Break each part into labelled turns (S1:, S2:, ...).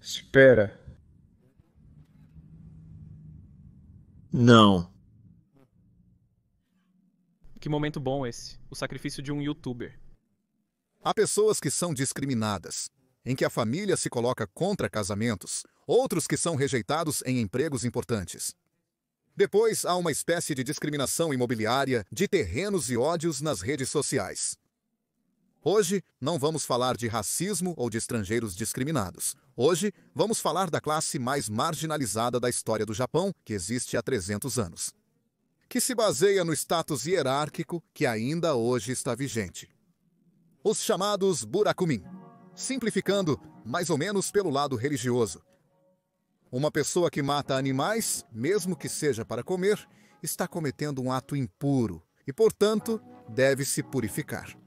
S1: Espera,
S2: Não.
S3: Que momento bom esse. O sacrifício de um youtuber.
S4: Há pessoas que são discriminadas, em que a família se coloca contra casamentos, outros que são rejeitados em empregos importantes. Depois há uma espécie de discriminação imobiliária, de terrenos e ódios nas redes sociais. Hoje, não vamos falar de racismo ou de estrangeiros discriminados. Hoje, vamos falar da classe mais marginalizada da história do Japão, que existe há 300 anos. Que se baseia no status hierárquico que ainda hoje está vigente. Os chamados burakumin. Simplificando, mais ou menos pelo lado religioso. Uma pessoa que mata animais, mesmo que seja para comer, está cometendo um ato impuro e, portanto, deve se purificar.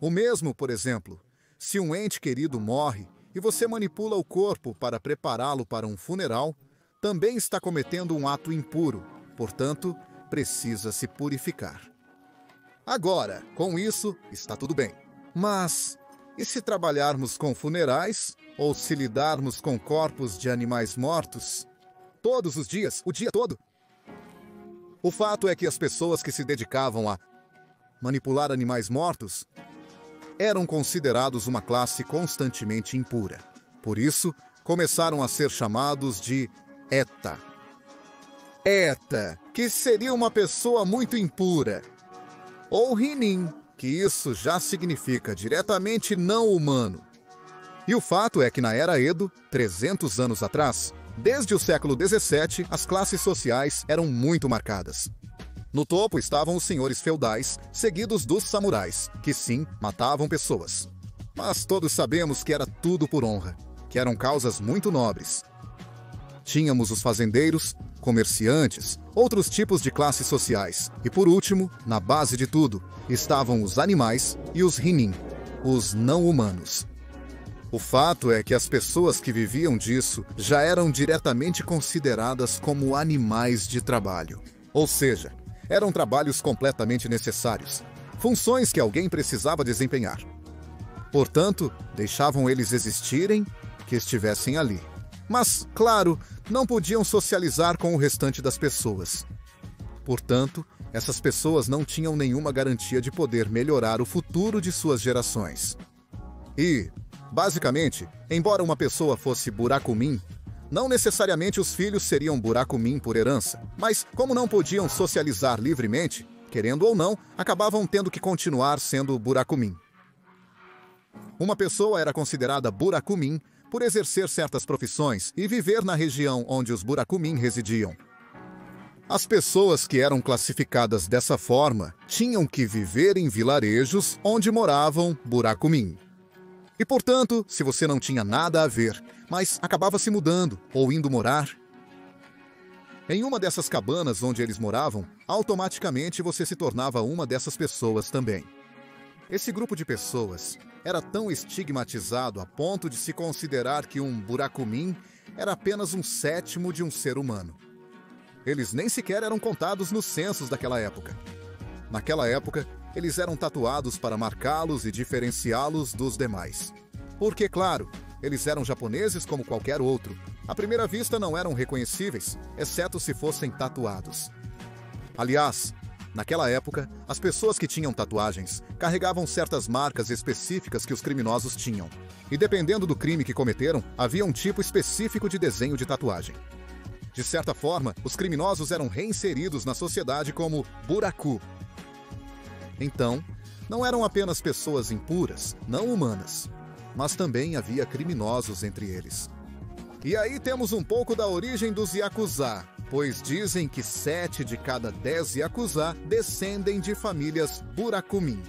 S4: O mesmo, por exemplo, se um ente querido morre e você manipula o corpo para prepará-lo para um funeral, também está cometendo um ato impuro, portanto, precisa se purificar. Agora, com isso, está tudo bem. Mas, e se trabalharmos com funerais, ou se lidarmos com corpos de animais mortos, todos os dias, o dia todo? O fato é que as pessoas que se dedicavam a manipular animais mortos eram considerados uma classe constantemente impura. Por isso, começaram a ser chamados de Eta. Eta, que seria uma pessoa muito impura. Ou Rinin, que isso já significa diretamente não humano. E o fato é que na era Edo, 300 anos atrás, desde o século XVII, as classes sociais eram muito marcadas. No topo estavam os senhores feudais, seguidos dos samurais, que sim, matavam pessoas. Mas todos sabemos que era tudo por honra, que eram causas muito nobres. Tínhamos os fazendeiros, comerciantes, outros tipos de classes sociais. E por último, na base de tudo, estavam os animais e os Rinin, os não-humanos. O fato é que as pessoas que viviam disso já eram diretamente consideradas como animais de trabalho. Ou seja, eram trabalhos completamente necessários, funções que alguém precisava desempenhar. Portanto, deixavam eles existirem, que estivessem ali. Mas, claro, não podiam socializar com o restante das pessoas. Portanto, essas pessoas não tinham nenhuma garantia de poder melhorar o futuro de suas gerações. E, basicamente, embora uma pessoa fosse burakumin, não necessariamente os filhos seriam burakumin por herança, mas como não podiam socializar livremente, querendo ou não, acabavam tendo que continuar sendo burakumin. Uma pessoa era considerada burakumin por exercer certas profissões e viver na região onde os burakumin residiam. As pessoas que eram classificadas dessa forma tinham que viver em vilarejos onde moravam burakumin. E, portanto, se você não tinha nada a ver, mas acabava se mudando ou indo morar em uma dessas cabanas onde eles moravam, automaticamente você se tornava uma dessas pessoas também. Esse grupo de pessoas era tão estigmatizado a ponto de se considerar que um burakumin era apenas um sétimo de um ser humano. Eles nem sequer eram contados nos censos daquela época. Naquela época, eles eram tatuados para marcá-los e diferenciá-los dos demais. Porque, claro, eles eram japoneses como qualquer outro. À primeira vista não eram reconhecíveis, exceto se fossem tatuados. Aliás, naquela época, as pessoas que tinham tatuagens carregavam certas marcas específicas que os criminosos tinham. E dependendo do crime que cometeram, havia um tipo específico de desenho de tatuagem. De certa forma, os criminosos eram reinseridos na sociedade como buraku. Então, não eram apenas pessoas impuras, não humanas, mas também havia criminosos entre eles. E aí temos um pouco da origem dos Yakuza, pois dizem que 7 de cada 10 Yakuza descendem de famílias burakumin.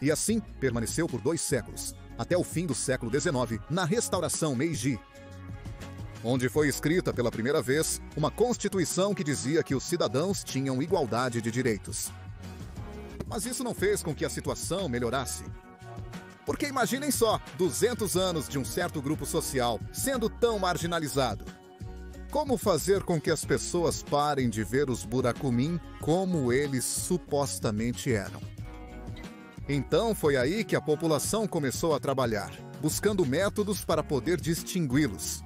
S4: E assim permaneceu por 2 séculos, até o fim do século XIX, na restauração Meiji, onde foi escrita pela primeira vez uma constituição que dizia que os cidadãos tinham igualdade de direitos. Mas isso não fez com que a situação melhorasse. Porque imaginem só, 200 anos de um certo grupo social sendo tão marginalizado. Como fazer com que as pessoas parem de ver os burakumin como eles supostamente eram? Então foi aí que a população começou a trabalhar. buscando métodos para poder distingui-los.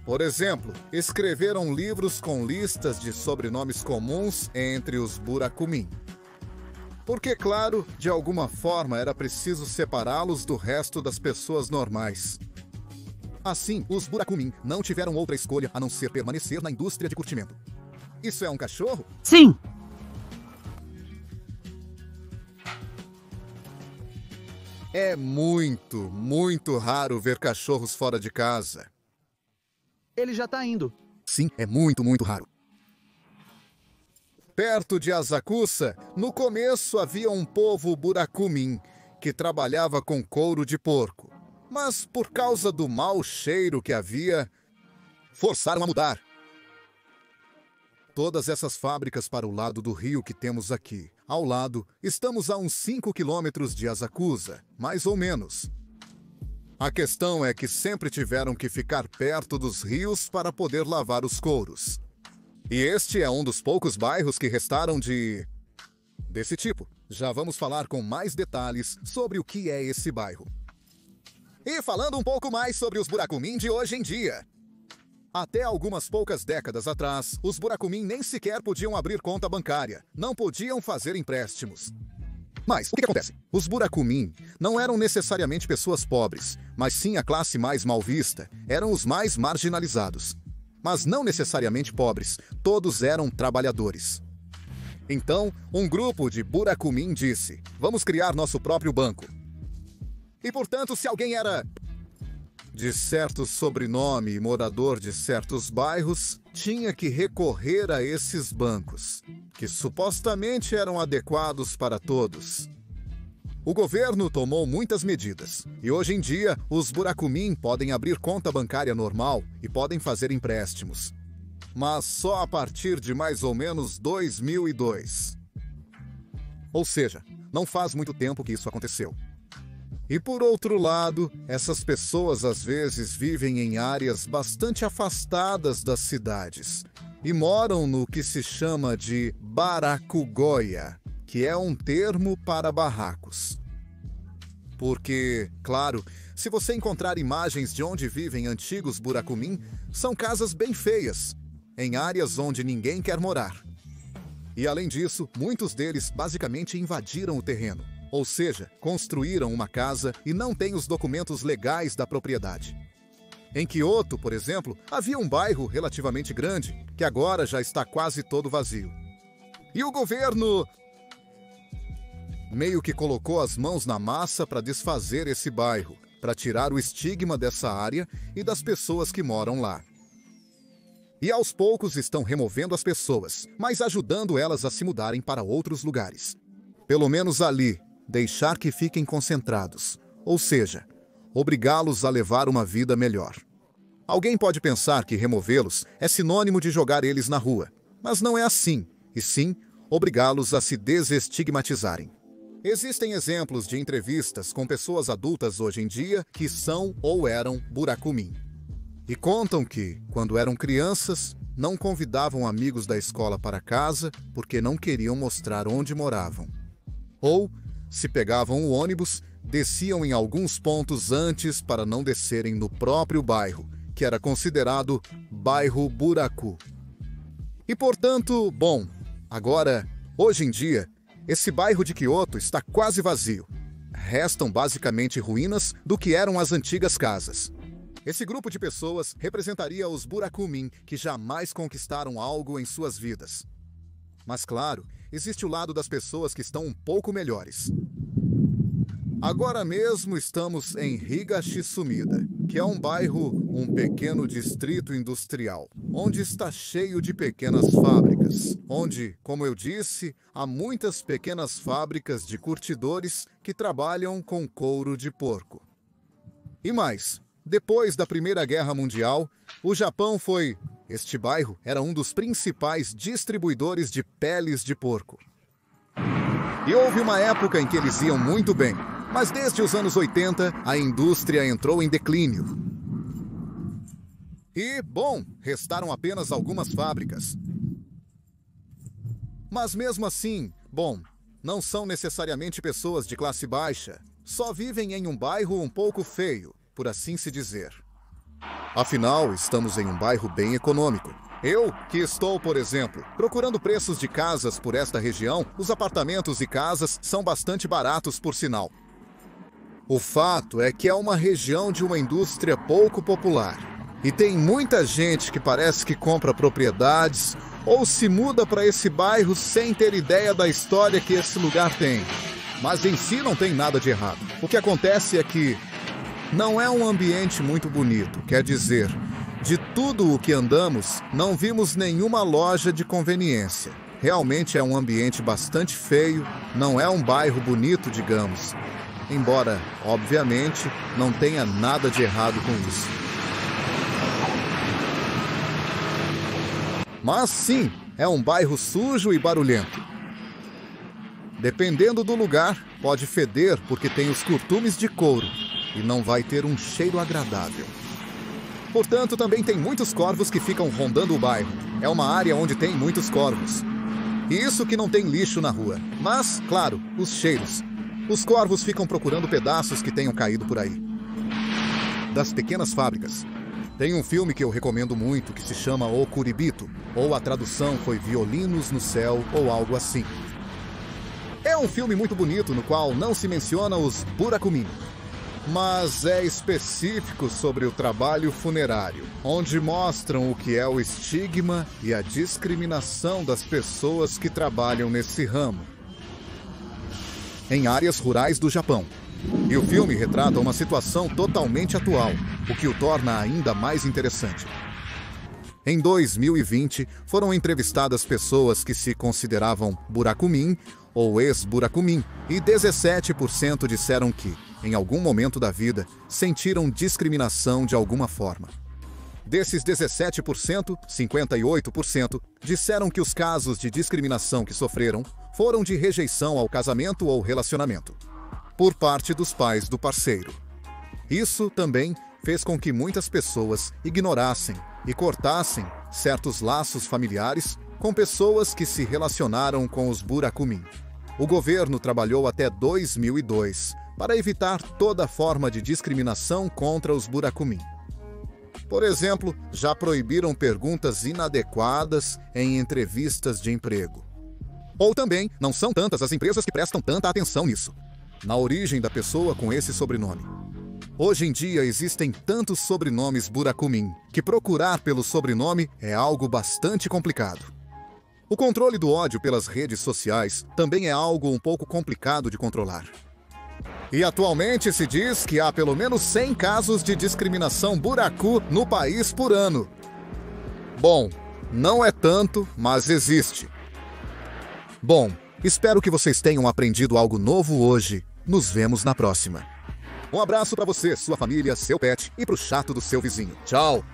S4: Por exemplo, escreveram livros com listas de sobrenomes comuns entre os Burakumin. Porque, claro, de alguma forma era preciso separá-los do resto das pessoas normais. Assim, os Burakumin não tiveram outra escolha a não ser permanecer na indústria de curtimento. Isso é um cachorro?
S1: Sim!
S4: É muito, muito raro ver cachorros fora de casa.
S1: Ele já tá indo.
S4: Sim, é muito, muito raro. Perto de Asakusa, no começo havia um povo Burakumin que trabalhava com couro de porco. Mas por causa do mau cheiro que havia, forçaram a mudar. Todas essas fábricas para o lado do rio que temos aqui. Ao lado, estamos a uns 5 quilômetros de Asakusa, mais ou menos. A questão é que sempre tiveram que ficar perto dos rios para poder lavar os couros. E este é um dos poucos bairros que restaram desse tipo. Já vamos falar com mais detalhes sobre o que é esse bairro. E falando um pouco mais sobre os Burakumin de hoje em dia. Até algumas poucas décadas atrás, os Burakumin nem sequer podiam abrir conta bancária, não podiam fazer empréstimos. Mas o que acontece? Os Burakumin não eram necessariamente pessoas pobres, mas sim a classe mais mal vista, eram os mais marginalizados. Mas não necessariamente pobres, todos eram trabalhadores. Então, um grupo de Burakumin disse: vamos criar nosso próprio banco. E portanto, se alguém era de certo sobrenome e morador de certos bairros, tinha que recorrer a esses bancos, que supostamente eram adequados para todos. O governo tomou muitas medidas, e hoje em dia os Burakumin podem abrir conta bancária normal e podem fazer empréstimos. Mas só a partir de mais ou menos 2002. Ou seja, não faz muito tempo que isso aconteceu. E por outro lado, essas pessoas às vezes vivem em áreas bastante afastadas das cidades e moram no que se chama de Barakugoya, que é um termo para barracos. Porque, claro, se você encontrar imagens de onde vivem antigos Burakumin, são casas bem feias, em áreas onde ninguém quer morar. E além disso, muitos deles basicamente invadiram o terreno. Ou seja, construíram uma casa e não têm os documentos legais da propriedade. Em Kyoto, por exemplo, havia um bairro relativamente grande, que agora já está quase todo vazio. E o governo meio que colocou as mãos na massa para desfazer esse bairro, para tirar o estigma dessa área e das pessoas que moram lá. E aos poucos estão removendo as pessoas, mas ajudando elas a se mudarem para outros lugares. Pelo menos ali, deixar que fiquem concentrados, ou seja, obrigá-los a levar uma vida melhor. Alguém pode pensar que removê-los é sinônimo de jogar eles na rua, mas não é assim, e sim obrigá-los a se desestigmatizarem. Existem exemplos de entrevistas com pessoas adultas hoje em dia que são ou eram Burakumin. E contam que, quando eram crianças, não convidavam amigos da escola para casa porque não queriam mostrar onde moravam. Ou, se pegavam o ônibus, desciam em alguns pontos antes para não descerem no próprio bairro, que era considerado bairro Buraku. E portanto, bom, agora, hoje em dia, esse bairro de Kyoto está quase vazio. Restam basicamente ruínas do que eram as antigas casas. Esse grupo de pessoas representaria os Burakumin que jamais conquistaram algo em suas vidas. Mas claro, existe o lado das pessoas que estão um pouco melhores. Agora mesmo estamos em Higashisumida, que é um bairro, um pequeno distrito industrial, onde está cheio de pequenas fábricas, onde, como eu disse, há muitas pequenas fábricas de curtidores que trabalham com couro de porco. E mais, depois da Primeira Guerra Mundial, o Japão foi... Este bairro era um dos principais distribuidores de peles de porco. E houve uma época em que eles iam muito bem, mas desde os anos 80 a indústria entrou em declínio. E, bom, restaram apenas algumas fábricas. Mas mesmo assim, bom, não são necessariamente pessoas de classe baixa. só vivem em um bairro um pouco feio, por assim se dizer. Afinal, estamos em um bairro bem econômico. Eu, que estou, por exemplo, procurando preços de casas por esta região, os apartamentos e casas são bastante baratos, por sinal. O fato é que é uma região de uma indústria pouco popular. E tem muita gente que parece que compra propriedades ou se muda para esse bairro sem ter ideia da história que esse lugar tem. Mas em si não tem nada de errado. O que acontece é que não é um ambiente muito bonito, quer dizer, de tudo o que andamos, não vimos nenhuma loja de conveniência. Realmente é um ambiente bastante feio, não é um bairro bonito, digamos. Embora, obviamente, não tenha nada de errado com isso. Mas sim, é um bairro sujo e barulhento. Dependendo do lugar, pode feder porque tem os curtumes de couro e não vai ter um cheiro agradável. Portanto, também tem muitos corvos que ficam rondando o bairro. É uma área onde tem muitos corvos. E isso que não tem lixo na rua. Mas, claro, os cheiros. Os corvos ficam procurando pedaços que tenham caído por aí. Das pequenas fábricas. Tem um filme que eu recomendo muito que se chama O Curibito, ou a tradução foi Violinos no Céu, ou algo assim. É um filme muito bonito no qual não se menciona os buracumim, mas é específico sobre o trabalho funerário, onde mostram o que é o estigma e a discriminação das pessoas que trabalham nesse ramo, em áreas rurais do Japão. E o filme retrata uma situação totalmente atual, o que o torna ainda mais interessante. Em 2020, foram entrevistadas pessoas que se consideravam buracumim ou ex-buracumim, e 17% disseram que, em algum momento da vida, sentiram discriminação de alguma forma. Desses 17%, 58% disseram que os casos de discriminação que sofreram foram de rejeição ao casamento ou relacionamento, por parte dos pais do parceiro. Isso também fez com que muitas pessoas ignorassem e cortassem certos laços familiares com pessoas que se relacionaram com os buracumim. O governo trabalhou até 2002 para evitar toda forma de discriminação contra os buracumim. Por exemplo, já proibiram perguntas inadequadas em entrevistas de emprego. Ou também, não são tantas as empresas que prestam tanta atenção nisso, na origem da pessoa com esse sobrenome. Hoje em dia existem tantos sobrenomes buracumim que procurar pelo sobrenome é algo bastante complicado. O controle do ódio pelas redes sociais também é algo um pouco complicado de controlar. E atualmente se diz que há pelo menos 100 casos de discriminação buracu no país por ano. Bom, não é tanto, mas existe. Bom, espero que vocês tenham aprendido algo novo hoje. Nos vemos na próxima. Um abraço para você, sua família, seu pet e pro chato do seu vizinho. Tchau!